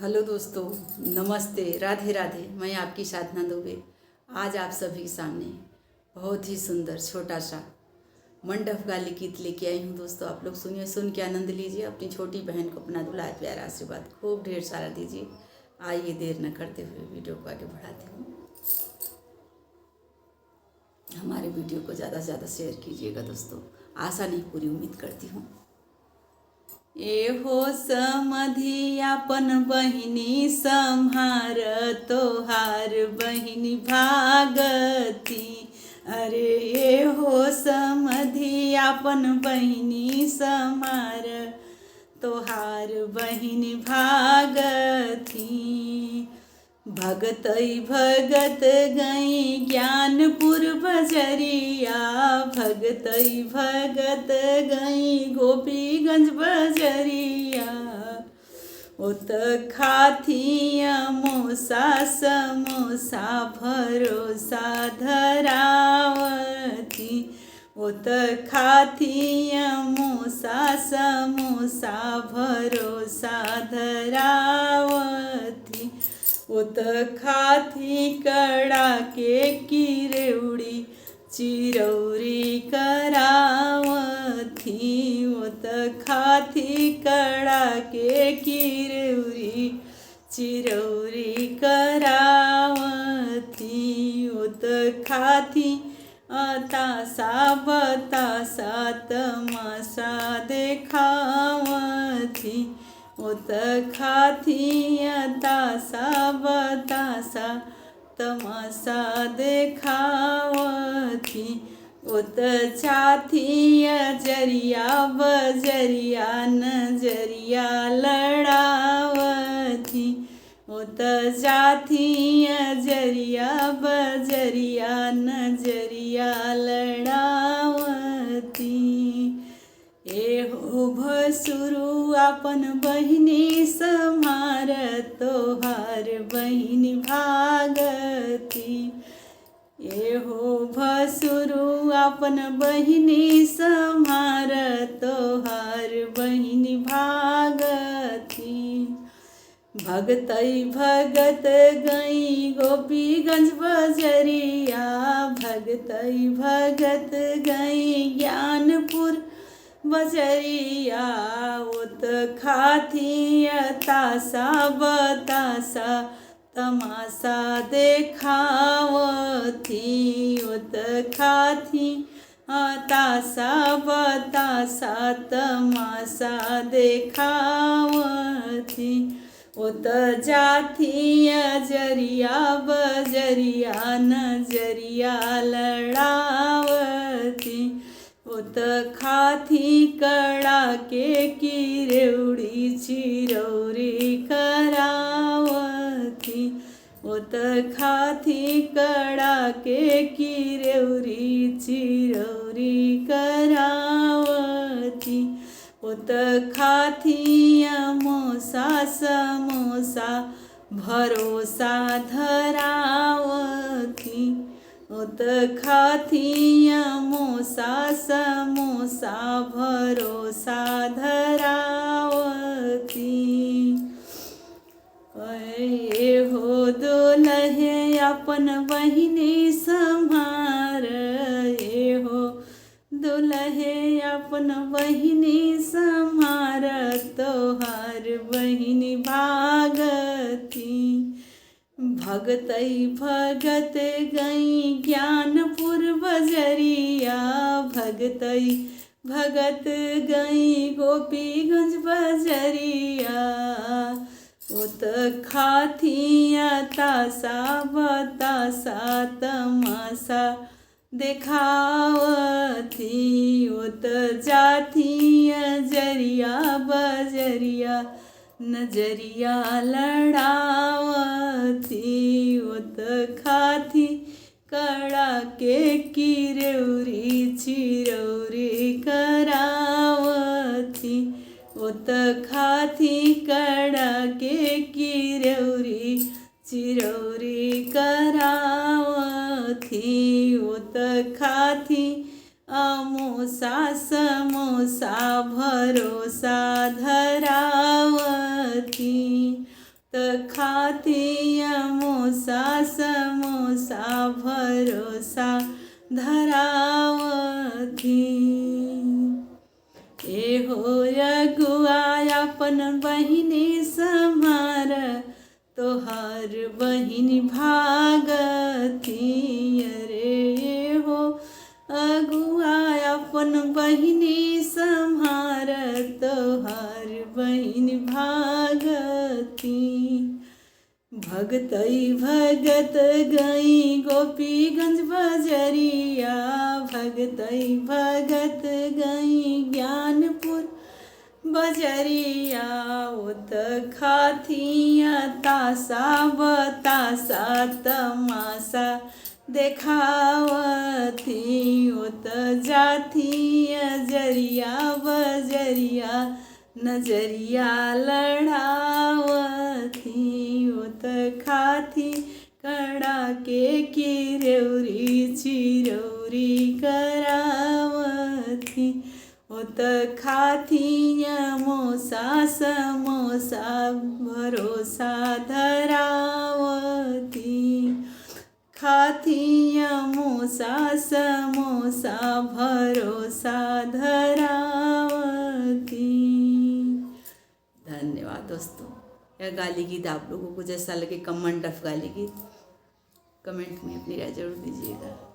Hello दोस्तों, नमस्ते, राधे राधे। मैं आपकी साधना दुबे आज आप सभी के सामने बहुत ही सुंदर छोटा सा मंडप गाली गीत लेके आई हूँ। दोस्तों, आप लोग सुनिए, सुन के आनंद लीजिए। अपनी छोटी बहन को अपना दुलार प्यारा आशीर्वाद खूब ढेर सारा दीजिए। आइए देर न करते हुए वीडियो को आगे बढ़ाती हूँ। हमारे वीडियो को ज़्यादा से ज़्यादा शेयर कीजिएगा दोस्तों। आशा नहीं, पूरी उम्मीद करती हूँ। एहो समधि अपन बहिनी सम्हार, तोहार बहिनी भागती। अरे एहो समधि अपन बहिनी सम्हार, तोहार बहिनी भागती। भगतई भगत गई ज्ञानपुर बजरिया, भगतई भगत गई गोपीगंज बजरिया। ओत खाथी मोसा समोसा भरोसा धरावती। ओत खाथी मोसा समोसा भरोसा धरावती। ओत खाथी कड़ा के किरौड़ी चिरौरी करावथी। ओत खाथी कड़ा के किरौरी चिरौरी करावथी। ओत खाथी तासा बतासा तमाशा देखावथी। ओत खाथी तासा बतासा तमाशा देखावथी। ओत चाथी जरिया बजरिया नजरिया लड़ावथी। ओत जाथी जरिया बजरिया नजरिया लड़ावती। एहो भसुरु अपन बहिनी सम्हार, तोहार बहिनी भागती। एहो भसुरु अपन बहिनी सम्हार, तोहार बहिनी भागती। भगतई भगत गई गोपीगंज बजरिया, भगतई भगत गई ज्ञानपुर बजरिया। ओत खाथी तासा बतासा तमाशा देखावथी। ओत खाथी तासा बतासा तमाशा देखावथी। ओत जाथी जरिया बजरिया नजरिया लड़ावती। ओत खाथी कड़ा के किरौड़ी चिरौरी करावथी। ओत खाथी कड़ा के किरौरी चिरौरी करावथी। ओत खाथी मोसा समोसा भरोसा धरावथी। ओत खाथी मोसा समोसा भरोसा धरावती। एहो दुल्हे अपन बहिनी सम्हार, एहो दुल्हे अपन बहिनी सम्हार, तोहार बहिनी भागती। भगतई भगत गई ज्ञानपुर बजरिया, भगतई भगत गई गोपीगंज बजरिया। ओत खाथी तासा बतासा तमाशा देखावथी। ओत जाथी जरिया बजरिया नजरिया लड़ावथी। ओत खाथी कड़ा के किरौरी चिरौरी करावथी। ओत खाथी कड़ा के किरौरी चिरौरी करावथी। ओत खाथी अमोसा समोसा भरोसा धरावती। त खाती अमोसा समोसा भरोसा धरावती। ए हो अगुआ अपन बहिनी समार तोहर बहिनी भागती। अरे ए हो अगुआ अपन बहिनी सम्हार तोहर बहिनी भागती। भगतई भगत गई गोपीगंज बजरिया, भगतई भगत गई ज्ञानपुर बजरिया। ओत खाथिया तासा बतासा तमाशा देखावती। ओत जाथिया जरिया बजरिया नजरिया लड़ावती। ओत खाथी कड़ा के किरौरी चिरौरी करावती। ओत खाथिया मोसा समोसा भरोसा धरावती। खाथिया मोसा समोसा भरोसा धरावती। धन्यवाद दोस्तों। यह गाली गीत आप लोगों को जैसा लगे, कमेंट ऑफ गाली गीत कमेंट में अपनी राय जरूर दीजिएगा।